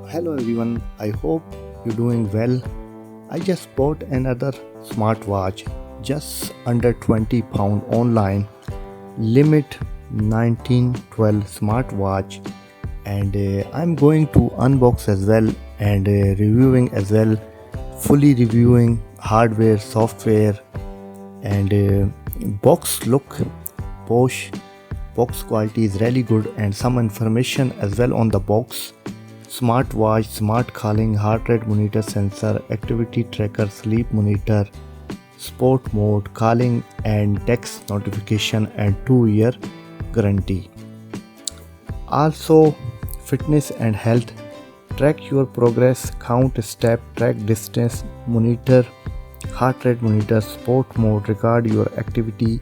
Hello everyone, I hope you're doing well. I just bought another smartwatch just under 20 pound online, limit 1912 smartwatch, and I'm going to unbox as well and reviewing as well, fully reviewing hardware, software, and box look posh. Box quality is really good and some information as well on the box. Smartwatch, smart calling, heart rate monitor sensor, activity tracker, sleep monitor, sport mode, calling and text notification, and 2-year guarantee. Also, fitness and health, track your progress, count step, track distance, monitor, heart rate monitor, sport mode, record your activity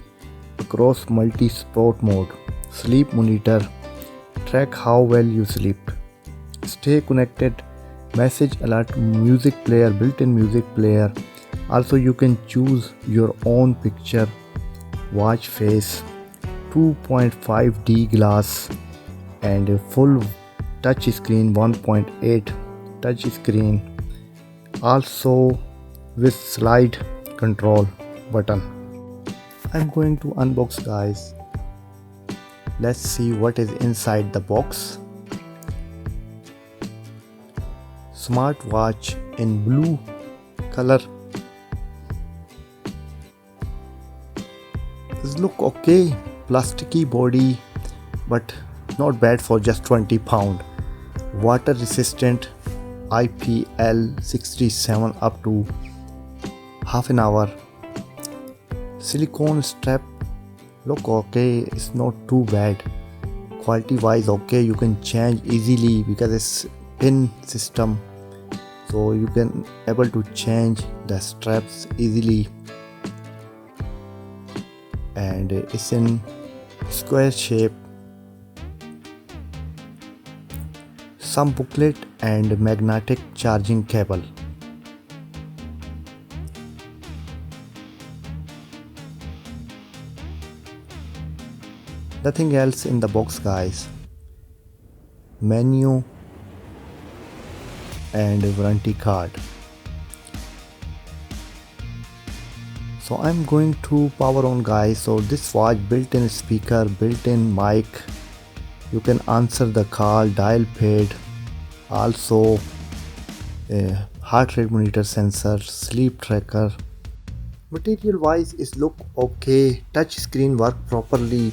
across multi sport mode, sleep monitor, track how well you sleep. Stay connected, message alert, music player, built-in music player. Also you can choose your own picture, watch face, 2.5D glass, and a full touch screen, 1.8 touch screen, also with slide control button. I'm going to unbox, guys. Let's see what is inside the box. Smartwatch in blue color. This look okay, plasticky body, but not bad for just 20 pound. Water resistant, IPL67 up to half an hour. Silicone strap, look okay, it's not too bad. Quality wise okay, you can change easily because it's pin system, so you can able to change the straps easily, and it's in square shape. Some booklet and magnetic charging cable. Nothing else in the box, guys. Menu and a warranty card. So I'm going to power on, guys. So this watch built-in speaker, built-in mic, you can answer the call, dial pad, also a heart rate monitor sensor, sleep tracker. Material wise is look okay, touch screen work properly,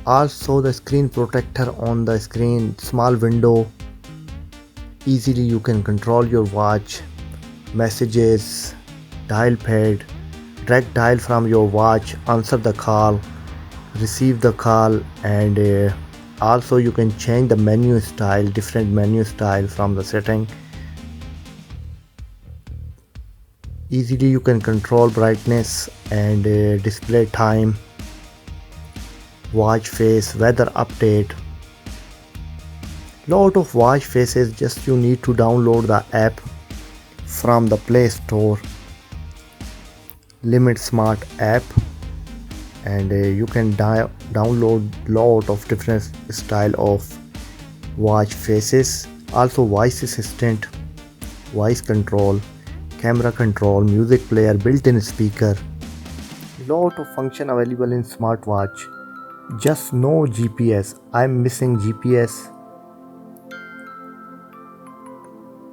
also the screen protector on the screen, small window, easily you can control your watch, messages, dial pad, direct dial from your watch, answer the call, receive the call, and also you can change the menu style, different menu style from the setting. Easily you can control brightness and display time, watch face, weather update. Lot of watch faces, just you need to download the app from the Play Store, Limit Smart app, and you can download lot of different style of watch faces. Also voice assistant, voice control, camera control, music player, built-in speaker. Lot of function available in smartwatch, just no GPS. I'm missing GPS.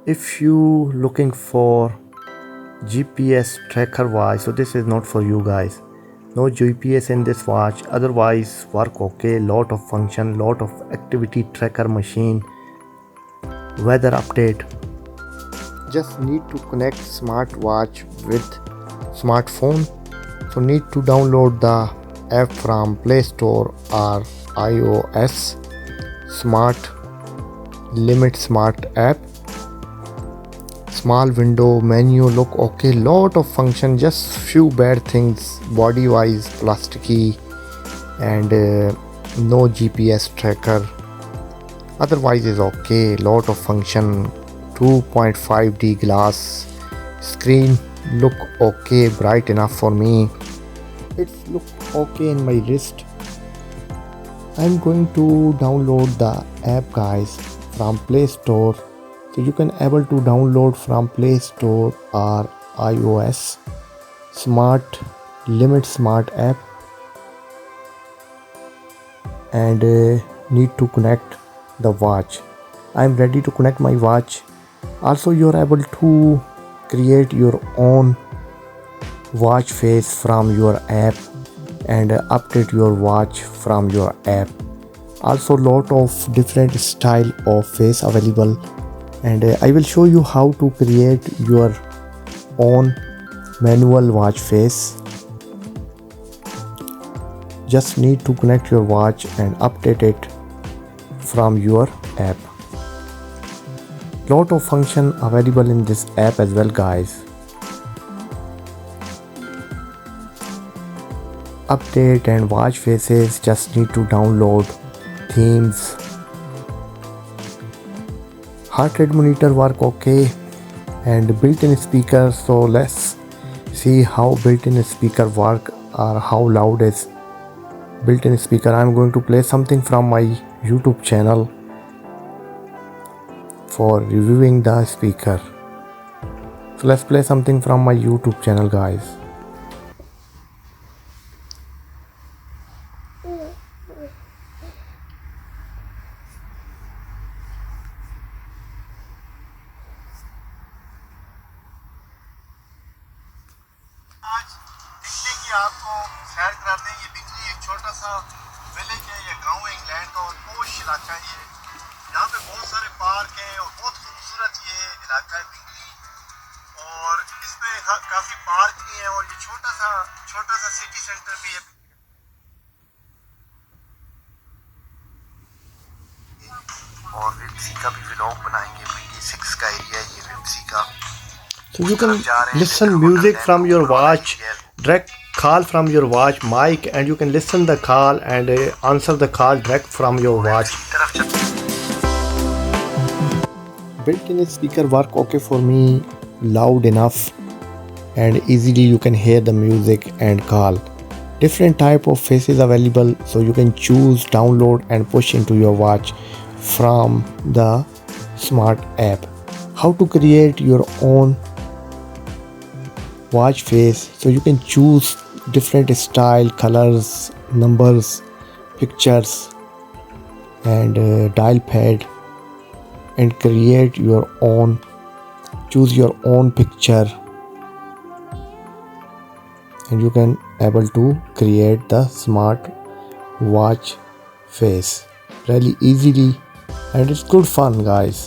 If you looking for GPS tracker watch, so this is not for you guys. No GPS in this watch, otherwise work okay. Lot of function, lot of activity tracker machine, weather update. Just need to connect smartwatch with smartphone, so need to download the app from Play Store or iOS. Limit Smart app. Small window, menu look okay, lot of function, just few bad things, body wise plasticky, and no GPS tracker. Otherwise is okay, lot of function, 2.5D glass, screen look okay, bright enough for me. It look okay in my wrist. I'm going to download the app, guys, from Play Store So you can able to download from Play Store or iOS. Smart Limit Smart app, and need to connect the watch. I'm ready to connect my watch. Also, you're able to create your own watch face from your app and update your watch from your app. Also, lot of different style of face available, and I will show you how to create your own manual watch face. Just need to connect your watch and update it from your app. Lot of function available in this app as well, guys. Update and watch faces, just need to download themes. Heart rate monitor work okay, and built-in speaker. So let's see how built-in speaker work or how loud is built-in speaker. I'm going to play something from my YouTube channel for reviewing the speaker. So let's play something from my YouTube channel, guys. آج دیکھتے ہیں کہ آپ کو سیر کراتے ہیں. یہ بنگلی ایک چھوٹا سا ولیج ہے یا گاؤں ہے انگلینڈ کا، اور پوش علاقہ ہے یہ. یہاں پہ بہت سارے پارک ہیں اور بہت خوبصورت یہ علاقہ ہے بنگلی. اور اس میں کافی پارک بھی ہیں، اور یہ چھوٹا سا سٹی سینٹر بھی ہے. اور ومسی کا بھی ولاگ بنائیں گے. بنگلی 6 کا ایریا ہے یہ ومسی کا. So you can listen music from your watch, direct call from your watch mic, and you can listen the call and answer the call direct from your watch. Built-in speaker work okay for me, loud enough, and easily you can hear the music and call. Different type of faces available, so you can choose, download and push into your watch from the smart app. How to create your own watch face, so you can choose different style, colors, numbers, pictures, and dial pad, and create your own, choose your own picture, and you can able to create the smart watch face really easily, and it's good fun, guys.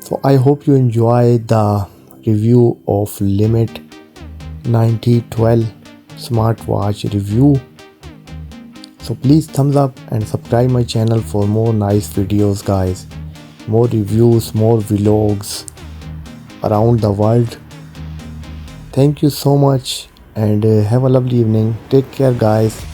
So I hope you enjoy the review of Limit 9012 smartwatch review. So please thumbs up and subscribe my channel for more nice videos, guys. More reviews, more vlogs around the world. Thank you so much, and have a lovely evening. Take care, guys.